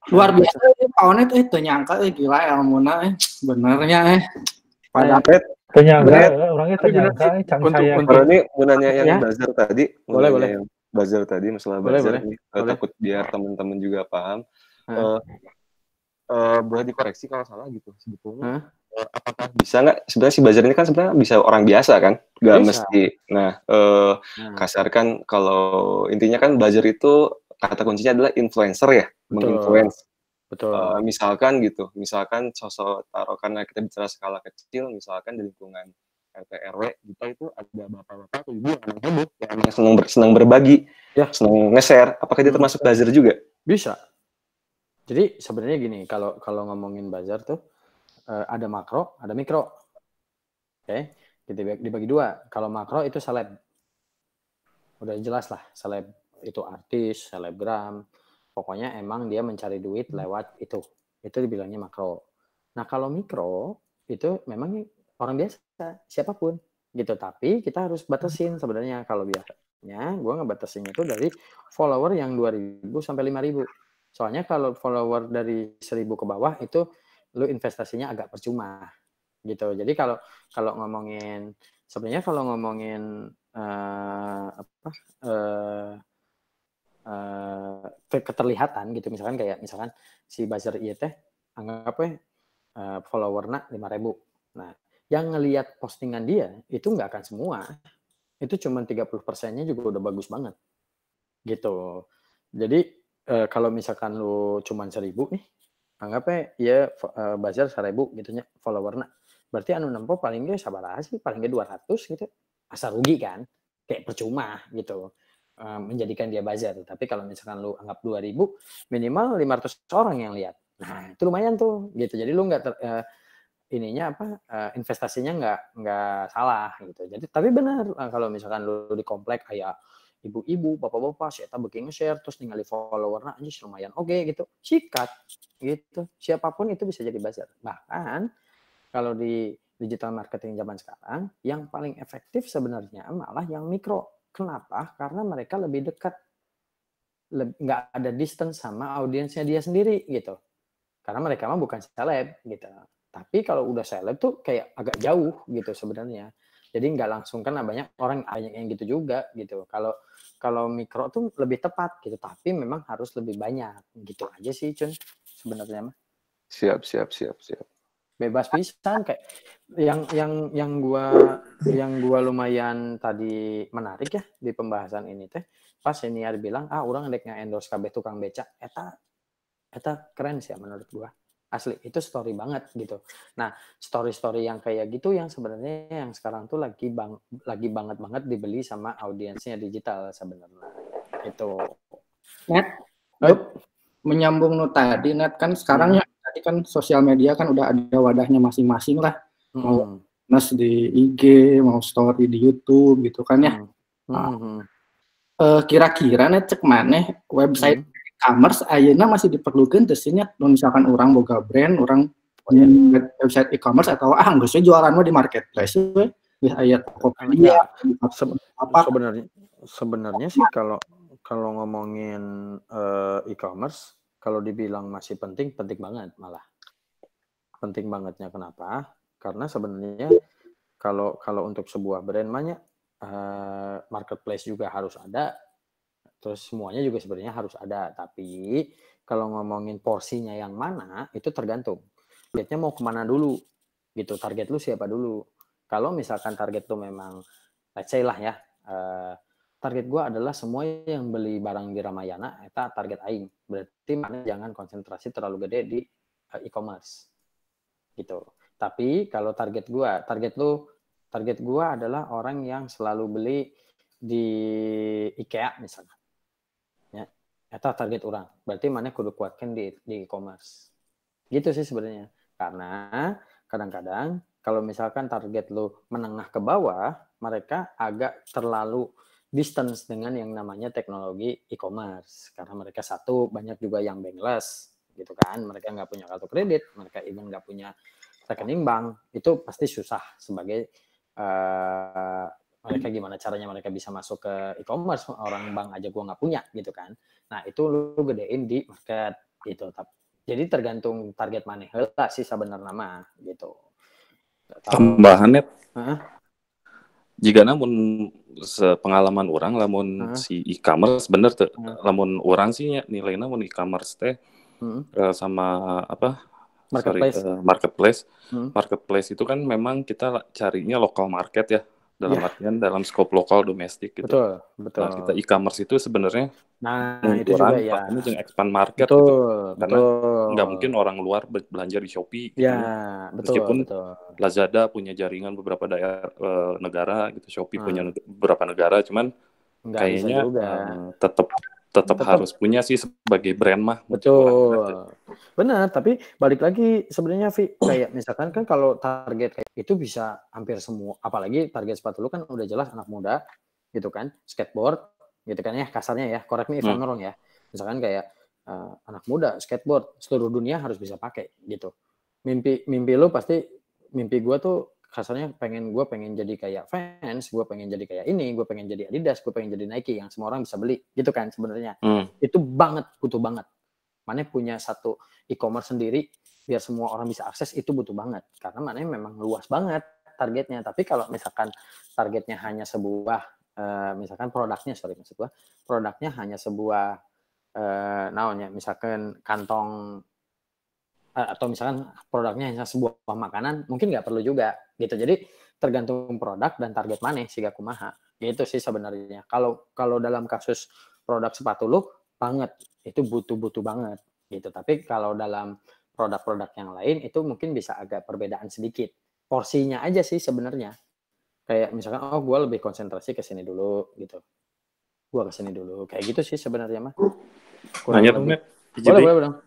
Luar biasa Pak Onet teu nyangka gila ilmuna benernya pada ternyangka orangnya ternyangka cang saya kalau ini mau nanya yang buzzer tadi boleh yang buzzer tadi masalah buzzer nih takut biar teman-teman juga paham boleh dikoreksi kalau salah gitu sebetulnya apakah bisa nggak sebenarnya si buzzer ini kan sebenarnya bisa orang biasa kan nggak mesti kasar kan kalau intinya kan buzzer itu kata kuncinya adalah influencer ya menginfluence. Betul. Misalkan sosok karena kita bicara skala kecil, misalkan di lingkungan RT RW kita itu ada bapak-bapak atau ibu yang senang berbagi, senang nge-share. Apakah dia termasuk buzzer juga? Bisa. Jadi sebenarnya gini, kalau ngomongin buzzer tuh ada makro, ada mikro. Oke, dibagi dua. Kalau makro itu seleb. Udah jelas lah, seleb itu artis, selebgram. Pokoknya emang dia mencari duit lewat itu. Itu dibilangnya makro. Nah, kalau mikro itu memang orang biasa, siapapun gitu. Tapi kita harus batasin sebenarnya. Kalau biasanya gue ngebatasinnya itu dari follower yang 2.000 sampai 5.000. Soalnya kalau follower dari 1.000 ke bawah itu lu investasinya agak percuma gitu. Jadi kalau ngomongin sebenarnya kalau ngomongin keterlihatan gitu, misalkan si buzzer iya teh anggap followernya 5.000. Nah, yang ngelihat postingan dia itu nggak akan semua, itu cuma 30%-nya juga udah bagus banget gitu. Jadi kalau misalkan lu cuma 1.000 nih, anggapnya ya buzzer 1.000 gitu nya followernya, berarti anu nempo paling nggak sabaraha sih, paling nggak 200 gitu, asa rugi kan, kayak percuma gitu menjadikan dia buzzer. Tapi kalau misalkan lu anggap 2.000, minimal 500 orang yang lihat, nah itu lumayan tuh gitu. Jadi lu nggak investasinya nggak salah gitu. Jadi tapi benar kalau misalkan lu di komplek kayak ibu-ibu, bapak-bapak, saya bikin nge-share terus ningali followernya aja lumayan gitu. Sikat gitu. Siapapun itu bisa jadi buzzer. Bahkan kalau di digital marketing zaman sekarang yang paling efektif sebenarnya malah yang mikro. Kenapa? Karena mereka lebih dekat. Nggak ada distance sama audiensnya dia sendiri gitu. Karena mereka mah bukan seleb gitu. Tapi kalau udah seleb tuh kayak agak jauh gitu sebenarnya. Jadi nggak langsung kan banyak orang yang gitu juga gitu. Kalau mikro tuh lebih tepat gitu. Tapi memang harus lebih banyak gitu aja sih Cun sebenarnya mah. Siap. Bebas pisan kayak yang gua lumayan tadi menarik ya di pembahasan ini teh pas senior bilang orang dek nge-endorse kabeh tukang beca eta keren sih ya menurut gua. Asli itu story banget gitu. Nah, story yang kayak gitu yang sebenarnya yang sekarang tuh lagi banget dibeli sama audiensnya digital sebenarnya. Itu. Net, menyambung tadi Net kan sekarang tadi kan sosial media kan udah ada wadahnya masing-masing lah. Mau nas di IG, mau story di YouTube gitu kan ya. Kira-kira Net cek maneh website e-commerce ayeuna masih diperlukan tesinya misalkan orang boga brand, orang punya website e-commerce atau geus jualan mah di marketplace we aya Tokopedia sebenarnya sih kalau ngomongin e-commerce kalau dibilang masih penting banget malah. Penting bangetnya kenapa? Karena sebenarnya kalau untuk sebuah brand banyak marketplace juga harus ada. Terus semuanya juga sebenarnya harus ada, tapi kalau ngomongin porsinya yang mana itu tergantung. Targetnya mau kemana dulu, gitu. Target lu siapa dulu? Kalau misalkan target lu memang, let's say lah ya, target gua adalah semua yang beli barang di Ramayana, itu target aing. Berarti mana jangan konsentrasi terlalu gede di e-commerce, gitu. Tapi kalau target gua adalah orang yang selalu beli di IKEA misalnya. Eta target orang. Berarti mana kudu kuatkan di e-commerce. Gitu sih sebenarnya. Karena kadang-kadang kalau misalkan target lu menengah ke bawah, mereka agak terlalu distance dengan yang namanya teknologi e-commerce. Karena mereka satu, banyak juga yang bankless gitu kan. Mereka nggak punya kartu kredit, mereka even nggak punya rekening bank. Itu pasti susah sebagai mereka gimana caranya mereka bisa masuk ke e-commerce, orang bank aja gua nggak punya gitu kan. Nah itu lu gedein di market gitu. Jadi tergantung target mana heula sih sebenarnya mah gitu. Tambahannya jika namun sepengalaman orang lamun si e-commerce bener tuh lamun orang sih nilainya lamun e-commerce teh sama apa marketplace itu kan memang kita carinya lokal market ya dalam artian dalam skop lokal domestik gitu. Betul. Nah, kita e-commerce itu sebenarnya itu juga ya. Ini yang expand market gitu. Karena nggak mungkin orang luar belanja di Shopee gitu. Meskipun Lazada punya jaringan beberapa daerah negara gitu, Shopee punya beberapa negara, cuman kayaknya tetap harus punya sih sebagai brand mah. Betul. Benar, tapi balik lagi sebenarnya kayak misalkan kan kalau target kayak itu bisa hampir semua, apalagi target sepatu lu kan udah jelas anak muda gitu kan, skateboard gitu kan ya kasarnya ya, correct me if I'm wrong ya. Misalkan kayak anak muda skateboard seluruh dunia harus bisa pakai gitu. Mimpi lu pasti, mimpi gue tuh kasarnya pengen jadi kayak Vans, gue pengen jadi kayak ini, gue pengen jadi Adidas, gue pengen jadi Nike yang semua orang bisa beli gitu kan sebenarnya. Itu butuh banget. Mana punya satu e-commerce sendiri biar semua orang bisa akses, itu butuh banget karena mana memang luas banget targetnya. Tapi kalau misalkan targetnya hanya sebuah misalkan produknya hanya sebuah misalkan kantong atau misalkan produknya hanya sebuah makanan, mungkin nggak perlu juga gitu. Jadi tergantung produk dan target mana sih kumaha. Itu sih sebenarnya. Kalau dalam kasus produk sepatu lu banget, itu butuh banget gitu. Tapi kalau dalam produk-produk yang lain itu mungkin bisa agak perbedaan sedikit. Porsinya aja sih sebenarnya. Kayak misalkan gue lebih konsentrasi ke sini dulu gitu. Gue ke sini dulu. Kayak gitu sih sebenarnya mah. Nanya dong, Net. Boleh dong.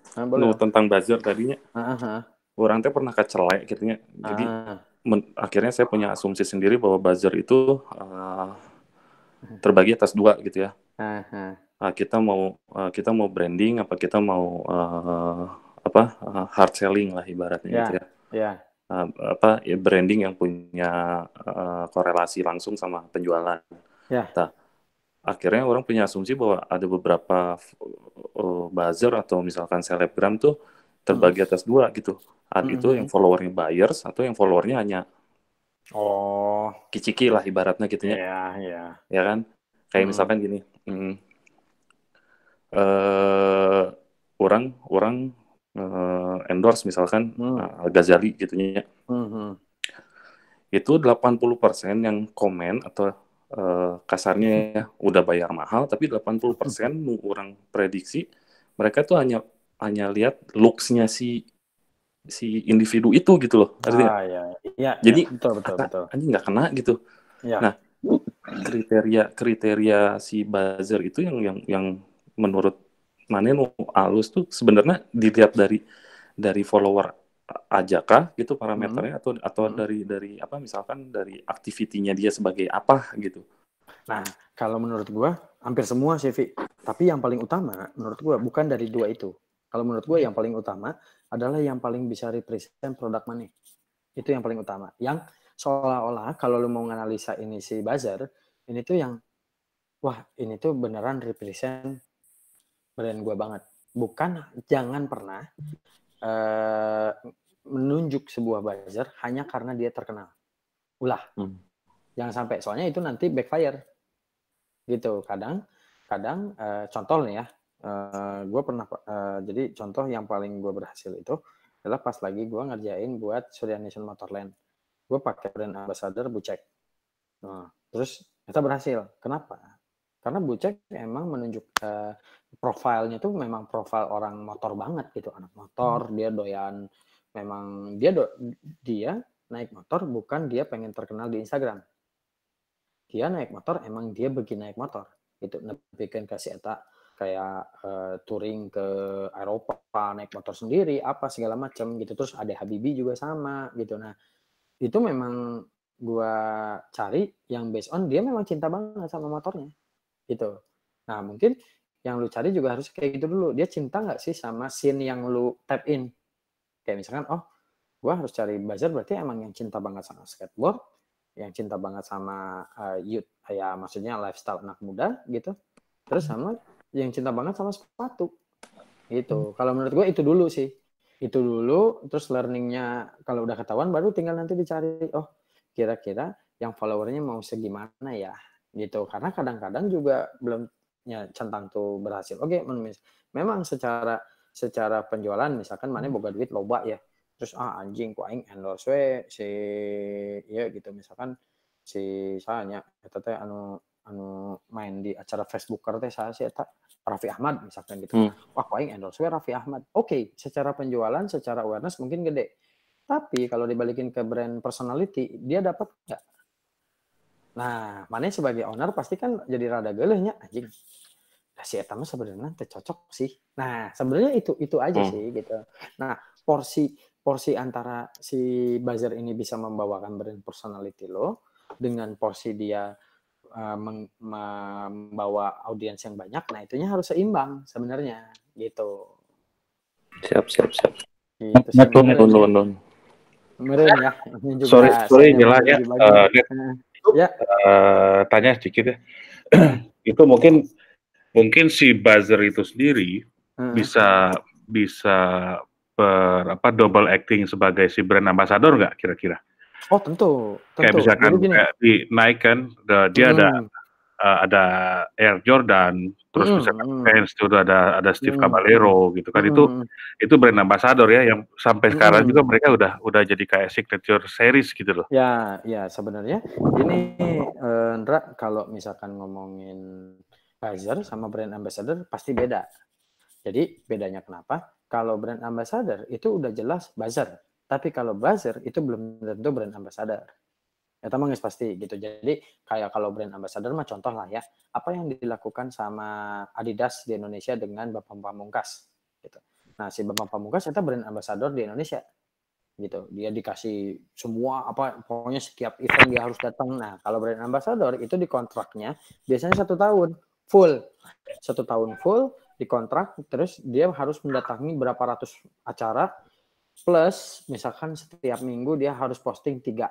Tentang buzzer tadinya. Orang teh pernah kecelek gitu ya. Jadi akhirnya saya punya asumsi sendiri bahwa buzzer itu terbagi atas dua gitu ya. Kita mau branding apa kita mau hard selling lah ibaratnya gitu ya. Branding yang punya korelasi langsung sama penjualan. Nah, akhirnya orang punya asumsi bahwa ada beberapa buzzer atau misalkan selebgram tuh terbagi atas dua gitu. Itu yang followernya buyers atau yang followernya hanya kiciki lah ibaratnya gitu ya. Ya kan? Kayak misalkan gini, orang endorse misalkan Al-Ghazali gitu ya. Itu 80% yang komen atau kasarnya ya, udah bayar mahal, tapi 80% orang prediksi mereka tuh hanya lihat looks-nya si individu itu gitu loh. Jadi betul. Anjing nggak kena gitu. Nah, kriteria si buzzer itu yang menurut Manen halus tuh sebenarnya dilihat dari follower aja kah gitu parameternya atau dari apa misalkan dari aktivitinya dia sebagai apa gitu. Nah, kalau menurut gua hampir semua sih, tapi yang paling utama menurut gua bukan dari dua itu. Kalau menurut gua yang paling utama adalah yang paling bisa represent produk mana. Itu yang paling utama. Yang seolah-olah kalau lu mau nganalisa ini si buzzer, ini tuh yang wah, ini tuh beneran represent brand gua banget. Bukan, jangan pernah menunjuk sebuah buzzer hanya karena dia terkenal. Jangan sampai, soalnya itu nanti backfire. Gitu. Kadang contoh nih ya, gue pernah jadi contoh yang paling gue berhasil itu adalah pas lagi gue ngerjain buat Surya Nation Motorland. Gue pakai brand ambassador Bucek. Terus kita berhasil. Kenapa? Karena Bucek emang menunjuk profilnya tuh memang profil orang motor banget gitu, anak motor, dia doyan, memang dia naik motor bukan dia pengen terkenal di Instagram. Dia naik motor emang dia begini naik motor gitu, bikin kasih eta kayak touring ke Eropa naik motor sendiri apa segala macam gitu. Terus ada Habibie juga sama gitu. Nah itu memang gua cari yang based on dia memang cinta banget sama motornya gitu. Nah mungkin yang lu cari juga harus kayak gitu dulu, dia cinta nggak sih sama scene yang lu tap in, kayak misalkan gua harus cari buzzer berarti emang yang cinta banget sama skateboard, yang cinta banget sama youth, ya maksudnya lifestyle anak muda gitu, terus sama yang cinta banget sama sepatu Gitu. Kalau menurut gue itu dulu sih. Itu dulu, terus learningnya kalau udah ketahuan baru tinggal nanti dicari, oh kira-kira yang followernya mau segimana ya, gitu. Karena kadang-kadang juga belum ya centang tuh berhasil. Oke, memang secara penjualan misalkan mana boga duit loba ya, terus anjing ku aing endorse we si ya gitu misalkan si saya eta teh anu main di acara Facebooker teh saya sih eta Raffi Ahmad misalkan gitu. Wah, aing endorse Raffi Ahmad. Oke, secara penjualan, secara awareness mungkin gede. Tapi kalau dibalikin ke brand personality, dia dapat nggak? Nah, mana sebagai owner pasti kan jadi rada gelehnya anjing. Nah, si eta mah sebenarnya teh cocok sih. Nah, sebenarnya itu aja sih gitu. Nah, porsi antara si buzzer ini bisa membawakan brand personality lo dengan porsi dia membawa audiens yang banyak, nah itunya harus seimbang sebenarnya gitu. Siap. Gitu sih. Meren ya. Sorry inilah ya. Tanya sedikit ya. Itu mungkin si buzzer itu sendiri bisa double acting sebagai si brand ambassador nggak kira-kira? Oh tentu. Kayak misalkan kayak di Nike kan, dia ada Air Jordan, terus misalkan fans itu ada Steve Caballero gitu kan, itu brand ambassador ya, yang sampai sekarang juga mereka udah jadi kayak signature series gitu loh. Ya sebenarnya ini Ndra, kalau misalkan ngomongin buzzer sama brand ambassador pasti beda. Jadi bedanya kenapa? Kalau brand ambassador itu udah jelas buzzer. Tapi kalau buzzer itu belum tentu brand ambassador. Itu mah pasti gitu. Jadi kayak kalau brand ambassador mah contoh lah ya, apa yang dilakukan sama Adidas di Indonesia dengan Bambang Pamungkas gitu. Nah, si Bambang Pamungkas itu brand ambassador di Indonesia gitu. Dia dikasih semua pokoknya setiap event dia harus datang. Nah, kalau brand ambassador itu di kontraknya biasanya 1 tahun full. 1 tahun full dikontrak, terus dia harus mendatangi berapa ratus acara, plus misalkan setiap minggu dia harus posting 3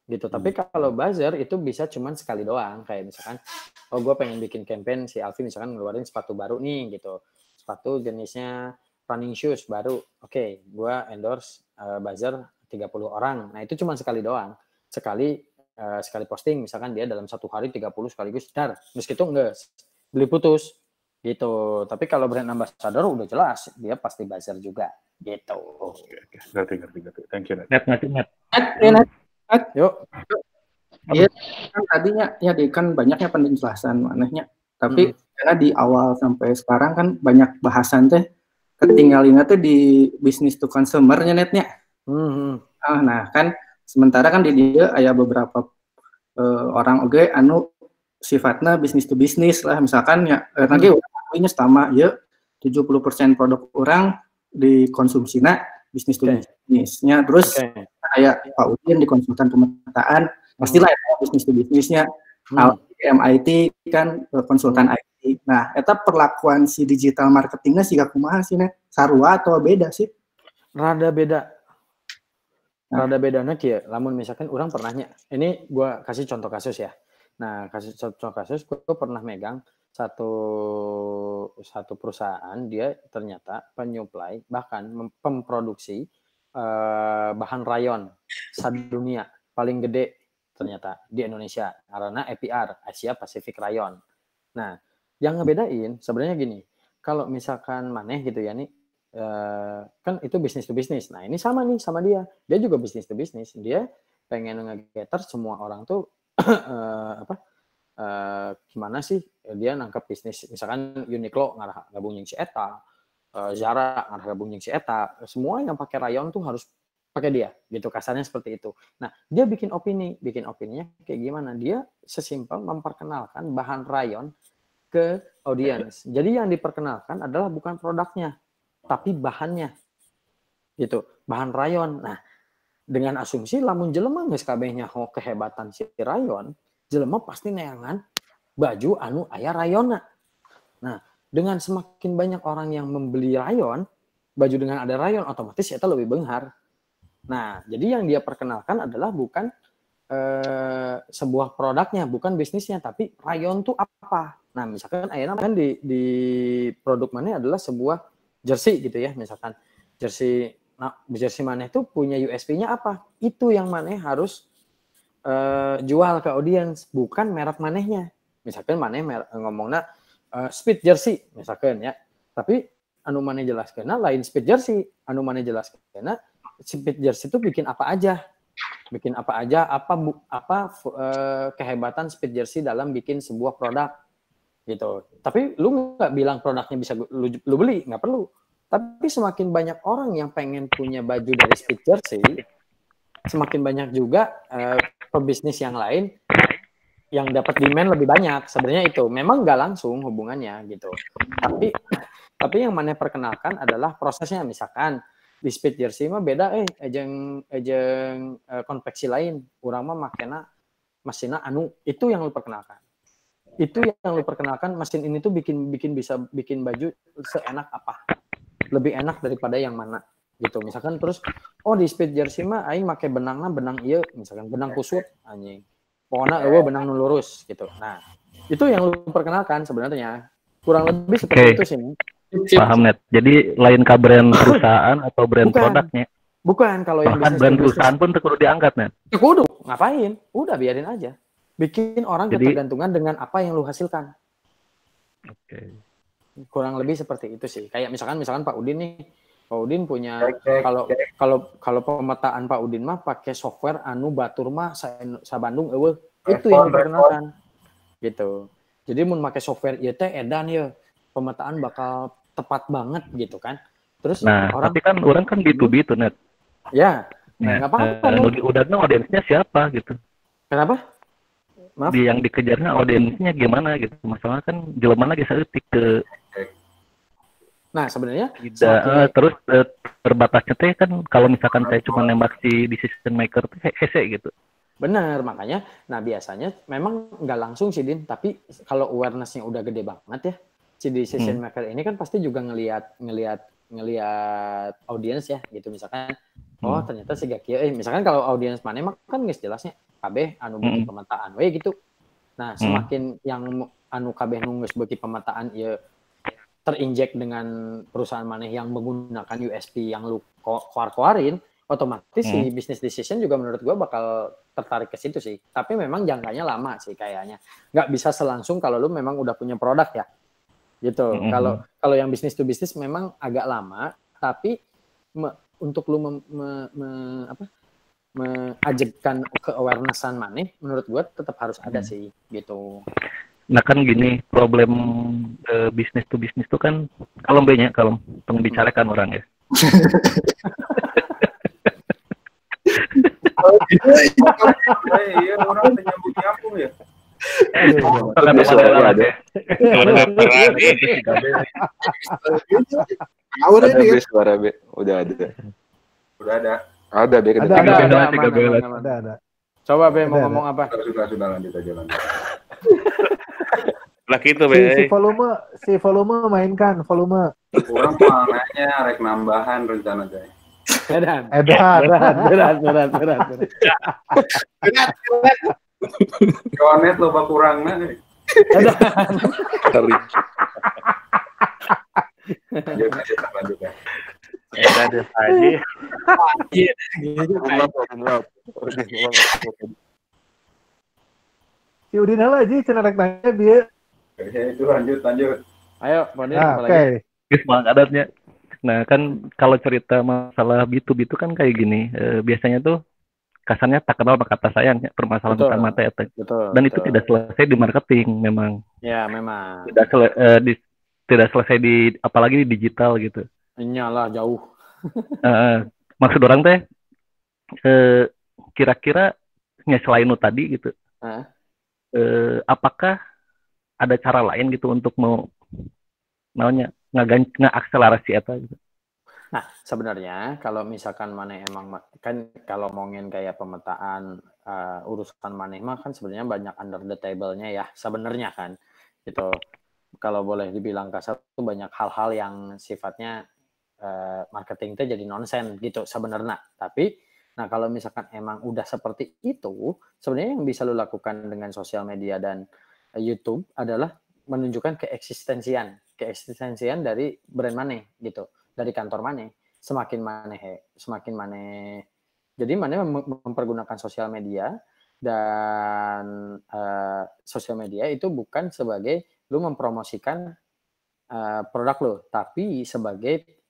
gitu. Tapi kalau buzzer itu bisa cuman sekali doang, kayak misalkan gue pengen bikin campaign si Alfi misalkan ngeluarin sepatu baru nih gitu, sepatu jenisnya running shoes baru, oke, gue endorse buzzer 30 orang. Nah itu cuma sekali doang, sekali posting misalkan dia dalam 1 hari 30 sekaligus dar, meskipun enggak beli putus gitu. Tapi kalau brand ambassador udah jelas dia pasti buzzer juga gitu. Oke. Ngerti. Thank you. Net. Yuk. Iya, kan tadinya ya kan banyaknya penjelasan manehnya. Tapi karena di awal sampai sekarang kan banyak bahasan teh ketinggalinnya tuh di bisnis to consumer-nya netnya. Nah, kan sementara kan di dia ada beberapa orang anu sifatnya bisnis to bisnis lah, misalkan ya lagi orangnya sama ya 70% produk orang dikonsumsinya bisnis to bisnisnya, terus kayak Pak Udin di konsultan pemetaan pastilah ya bisnis to bisnisnya. MIT kan konsultan IT. Nah, eta perlakuan si digital marketingnya sih kumaha sih Net? Sarua atau beda sih? Rada beda. Rada bedanya kieu, lamun misalkan orang pernahnya, ini gua kasih contoh kasus ya. Nah, kasih contoh kasus, gua pernah megang satu perusahaan, dia ternyata penyuplai bahkan memproduksi bahan rayon sadunia paling gede ternyata di Indonesia karena APR, Asia Pacific Rayon. Nah, yang ngebedain sebenarnya gini, kalau misalkan maneh gitu ya nih, kan itu bisnis to bisnis. Nah, ini sama nih sama dia juga bisnis to bisnis. Dia pengen nge-cater semua orang tuh gimana sih dia nangkep bisnis, misalkan Uniqlo ngarah gabung yang si eta, Zara ngarah gabung yang si eta, semua yang pakai rayon tuh harus pakai dia gitu, kasarnya seperti itu. Nah, dia bikin opininya kayak gimana, dia sesimpel memperkenalkan bahan rayon ke audiens. Jadi yang diperkenalkan adalah bukan produknya tapi bahannya gitu, bahan rayon. Nah, dengan asumsi lamun jelema geus kabehnya kehebatan si rayon, jelema pasti neangan baju anu aya rayonna. Nah, dengan semakin banyak orang yang membeli rayon, baju dengan ada rayon otomatis eta lebih benghar. Nah, jadi yang dia perkenalkan adalah bukan sebuah produknya, bukan bisnisnya, tapi rayon tuh apa. Nah, misalkan ayeuna kan di produk mana adalah sebuah jersey gitu ya, misalkan jersey maneh itu punya USP-nya apa? Itu yang maneh harus jual ke audiens, bukan merek manehnya. Misalkan maneh ngomongnya speed jersey misalkan ya, tapi anu maneh jelaskeun lain speed jersey, anu maneh jelaskeun speed jersey itu bikin apa aja, kehebatan speed jersey dalam bikin sebuah produk gitu. Tapi lu nggak bilang produknya bisa lu beli, nggak perlu. Tapi semakin banyak orang yang pengen punya baju dari speed jersey, semakin banyak juga pebisnis yang lain yang dapat demand lebih banyak. Sebenarnya itu memang nggak langsung hubungannya gitu. Tapi yang maneh perkenalkan adalah prosesnya. Misalkan di speed jersey mah beda ejeng konveksi lain. Urang mah makena mesinna anu, itu yang lu perkenalkan. Mesin ini tuh bisa bikin baju seenak apa. Lebih enak daripada yang mana gitu. Misalkan terus di speed jersey mah aing make benang ieu, misalkan benang kusut anjing. Pokoknya benang nu lurus gitu. Nah, itu yang lu perkenalkan sebenarnya. Kurang lebih seperti itu sih. Paham, Net. Jadi lain ka brand perusahaan atau brand produknya. Bukan, kalau yang bisnis brand perusahaan pun kudu diangkat, Net. Kudu, ngapain? Udah biarin aja. Bikin orang ketergantungan dengan apa yang lu hasilkan. Oke. Kurang lebih seperti itu sih. Kayak misalkan Pak Udin nih. Pak Udin punya kalau pemetaan Pak Udin mah pakai software anu batur mah sa Bandung itu yang diperkenalkan gitu. Jadi mun pakai software ieu teh edan ya pemetaan bakal tepat banget gitu kan. Terus tapi kan orang kan B2B tuh, Net. Ya. Enggak apa-apa. Udahnya audiensnya siapa gitu. Kenapa? Maaf. Yang dikejarnya audiensnya gimana gitu. Masalah kan jelema lagi saeutik ke. Nah, sebenarnya tidak terus terbatasnya teh kan kalau misalkan saya cuma nembak si decision maker teh hese gitu. Benar, makanya biasanya memang nggak langsung sih Din, tapi kalau awareness-nya udah gede banget ya, si decision maker ini kan pasti juga ngelihat audiens ya gitu. Misalkan ternyata si Gakia misalkan kalau audiens mana mah kan geus jelasnya kabeh anu beuki pemetaan we gitu. Nah, semakin yang anu kabeh nu geus beuki pemetaan ieu terinjek dengan perusahaan maneh yang menggunakan USP yang lu keluarin, otomatis si business decision juga menurut gue bakal tertarik ke situ sih. Tapi memang jangkanya lama sih kayaknya. Nggak bisa selangsung kalau lu memang udah punya produk ya. Gitu. Kalau yang bisnis to bisnis memang agak lama, tapi untuk lu mengajakkan ke awareness-an maneh, menurut gue tetap harus ada sih gitu. Nah kan gini, problem bisnis to bisnis itu kan kalau membicarakan orang ya. Iya, orang nyambung ya. Udah ada. Ada. Coba Be mau ngomong apa? Sudah lanjut aja. Laki itu Be. Si volume mainkan volume. Kurang makanya rek nambahan rencana guys. Edan. Berat. Konet loba kurangna. Edan. Lanjut ya. Edan aja. Si Udin lah aja cenah rek nanya bieu. Itu lanjut. Ayo, Bodin Oke. Semangat adatnya. Nah, kan kalau cerita masalah B2B itu kan kayak gini, biasanya tuh kasarnya tak kenal maka kata sayang ya, permasalahan bukan mata ya. Dan itu tidak selesai di marketing memang. Ya, memang. Tidak selesai di apalagi di digital gitu. Iyalah jauh. Maksud orang teh kira-kira selain itu tadi gitu. Apakah ada cara lain gitu untuk ngeakselerasi apa gitu? Nah, sebenarnya kalau misalkan maneh emang kan kalau ngomongin kayak pemetaan urusan maneh mah kan sebenarnya banyak under the table-nya ya sebenarnya kan. Gitu. Kalau boleh dibilang kasar tuh banyak hal-hal yang sifatnya marketing itu jadi nonsen gitu sebenarnya. Tapi kalau misalkan emang udah seperti itu, sebenarnya yang bisa lo lakukan dengan sosial media dan YouTube adalah menunjukkan keeksistensian dari brand maneh gitu. dari kantor mana, semakin mana. Jadi mana mempergunakan sosial media dan sosial media itu bukan sebagai lu mempromosikan produk lo, tapi sebagai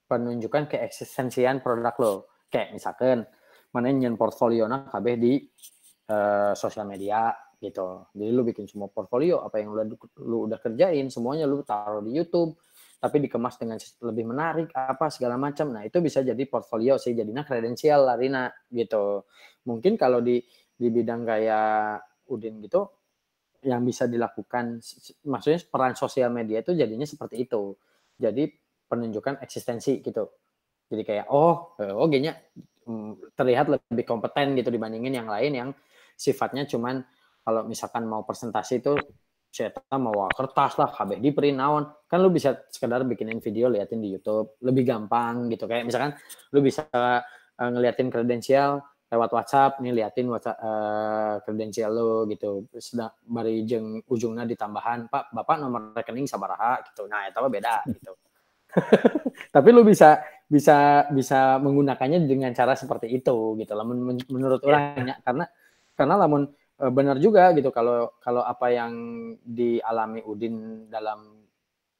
penunjukan keeksistensian produk lo. Kayak misalkan mana nyen portfolio kabeh di sosial media gitu. Jadi lu bikin semua portfolio apa yang lu udah kerjain semuanya lu taruh di YouTube, tapi dikemas dengan lebih menarik apa segala macam. Nah, itu bisa jadi portfolio sih, jadinya kredensial Larina gitu. Mungkin kalau di bidang kayak Udin gitu yang bisa dilakukan, maksudnya peran sosial media itu jadinya seperti itu. Jadi penunjukan eksistensi gitu. Jadi kayak gengnya terlihat lebih kompeten gitu dibandingin yang lain yang sifatnya cuman kalau misalkan mau presentasi itu saya mau kertas lah, kabeh di print naon, kan lu bisa sekedar bikinin video liatin di YouTube, lebih gampang gitu. Kayak misalkan lu bisa ngeliatin kredensial lewat WhatsApp, nih liatin WhatsApp kredensial lu gitu. Sedang bari jeung ujungnya ditambahan, Pak, Bapak nomor rekening sabaraha gitu. Nah, eta beda gitu. Tapi lu bisa menggunakannya dengan cara seperti itu gitu lah menurut orangnya, karena lamun benar juga gitu kalau apa yang dialami Udin dalam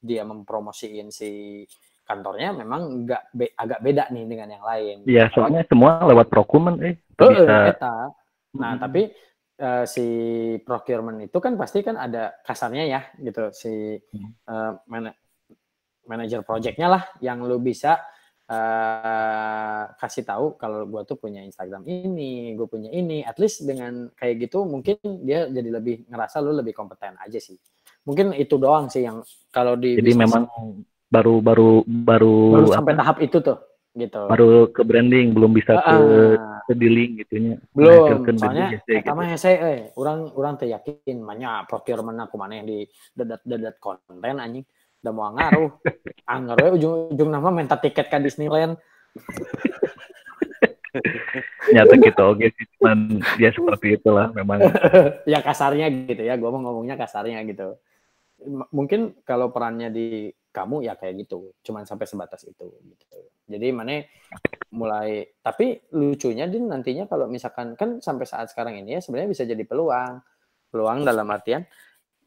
dia mempromosiin si kantornya memang agak beda nih dengan yang lain. Iya, soalnya semua lewat procurement bisa. Nah, tapi si procurement itu kan pasti kan ada kasarnya ya gitu, si manajer projectnya lah yang lu bisa kasih tahu kalau gue tuh punya Instagram ini, gue punya ini, at least dengan kayak gitu mungkin dia jadi lebih ngerasa lu lebih kompeten aja sih. Mungkin itu doang sih yang kalau di jadi bisnis, memang baru sampai tahap itu tuh gitu. Baru ke branding, belum bisa ke dealing gitunya. Belum, soalnya pertama hese orang teh yakin manya procurement aku mana yang di dadat konten anjing. Udah mau ngaruh. Anggar ujung nama minta tiket ke Disneyland. Nyata gitu, oke sih. Cuman ya seperti itulah memang. Ya kasarnya gitu ya, gue mau ngomongnya kasarnya gitu. Mungkin kalau perannya di kamu ya kayak gitu, cuman sampai sebatas itu gitu. Jadi mana mulai, tapi lucunya Din nantinya kalau misalkan kan sampai saat sekarang ini ya sebenarnya bisa jadi peluang dalam artian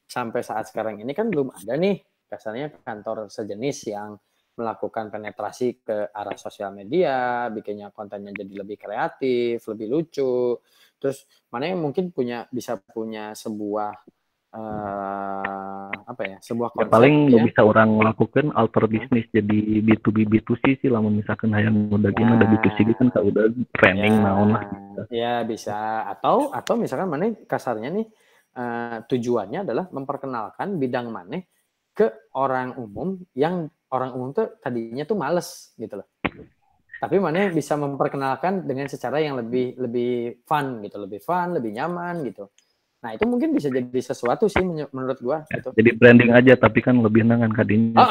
sampai saat sekarang ini kan belum ada nih kasarnya kantor sejenis yang melakukan penetrasi ke arah sosial media, bikinnya kontennya jadi lebih kreatif, lebih lucu. Terus mana yang mungkin bisa punya sebuah sebuah konsep. Ya, paling bisa orang melakukan alter bisnis jadi B2B B2C sih, lamun misalkan yang udah gimana udah B2C kan udah training naon lah. Ya bisa atau misalkan mana kasarnya nih tujuannya adalah memperkenalkan bidang mana ke orang umum yang orang umum tuh tadinya tuh males gitu loh. Tapi mana bisa memperkenalkan dengan secara yang lebih fun gitu, lebih nyaman gitu. Nah, itu mungkin bisa jadi sesuatu sih menurut gua gitu. Jadi branding aja tapi kan lebih nangan kadinya.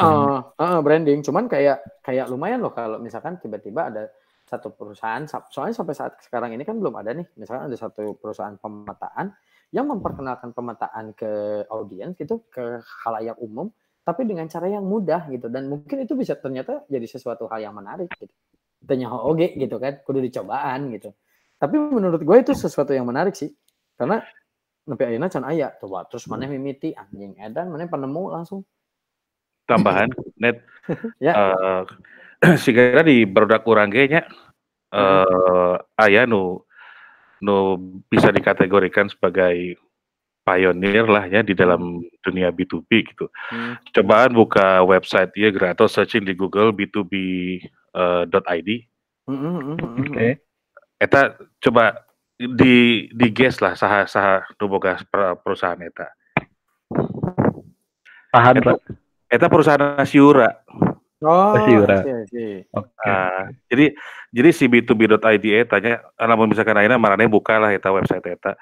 Branding, cuman kayak lumayan loh kalau misalkan tiba-tiba ada satu perusahaan, soalnya sampai saat sekarang ini kan belum ada nih, misalkan ada satu perusahaan pemetaan yang memperkenalkan pemetaan ke audiens gitu, ke khalayak umum, tapi dengan cara yang mudah gitu, dan mungkin itu bisa ternyata jadi sesuatu hal yang menarik gitu. Tanya oge gitu kan, kudu dicobaan gitu. Tapi menurut gue itu sesuatu yang menarik sih, karena nepi ayeuna can aya coba terus maneh mimiti anjing edan maneh penemu langsung. Tambahan net ya. Sigara di barudak urang ge nya aya nu bisa dikategorikan sebagai pionir lah ya di dalam dunia B2B gitu. Cobaan buka website dia atau searching di Google b2b.id. Oke. Eta coba di guess lah saha nu boga perusahaan eta. Paham, Pak. Eta perusahaan Siura. Oh, Siura. Okay. Jadi si b2b.id tanya lamun misalkan ayeuna marane buka lah eta website eta.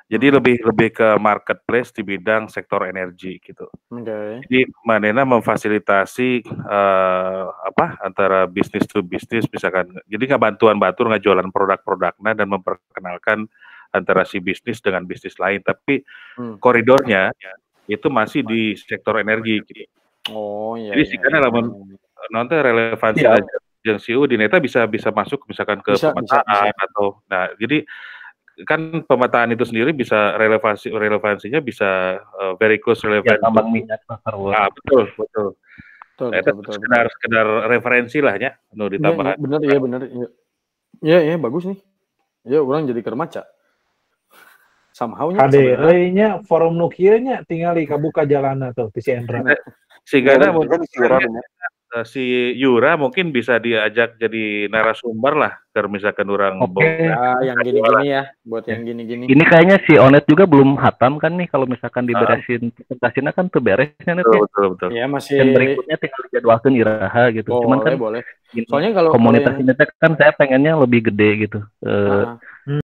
Jadi lebih ke marketplace di bidang sektor energi gitu. Okay. Jadi manena memfasilitasi antara bisnis to bisnis misalkan. Jadi bantuan ngajualan produk-produknya dan memperkenalkan antara si bisnis dengan bisnis lain. Tapi koridornya itu masih di sektor energi gitu. Oh iya. Jadi sekarang lamun nanti relevansi yang siu di neta bisa masuk misalkan ke pemetaan atau jadi kan pemetaan itu sendiri bisa relevansinya bisa very close relevant tambang minyak betul sekedar referensi lah ya ditambah bener iya bagus nih ya orang jadi kermaca somehow-nya nya forum nukieunya tinggal kabuka jalana tuh di si Endra sehingga si Yura mungkin bisa diajak jadi narasumber lah kalau misalkan orang yang gini-gini ya buat yang gini-gini. Ini kayaknya si Onet juga belum hatam kan nih kalau misalkan diberesin presentasinya kan tuh beresnya nih. Betul. Ya masih. Dan berikutnya tinggal dijadwalkan iraha gitu. Cuman kan boleh. Soalnya kalau komunitas ini kan saya pengennya lebih gede gitu.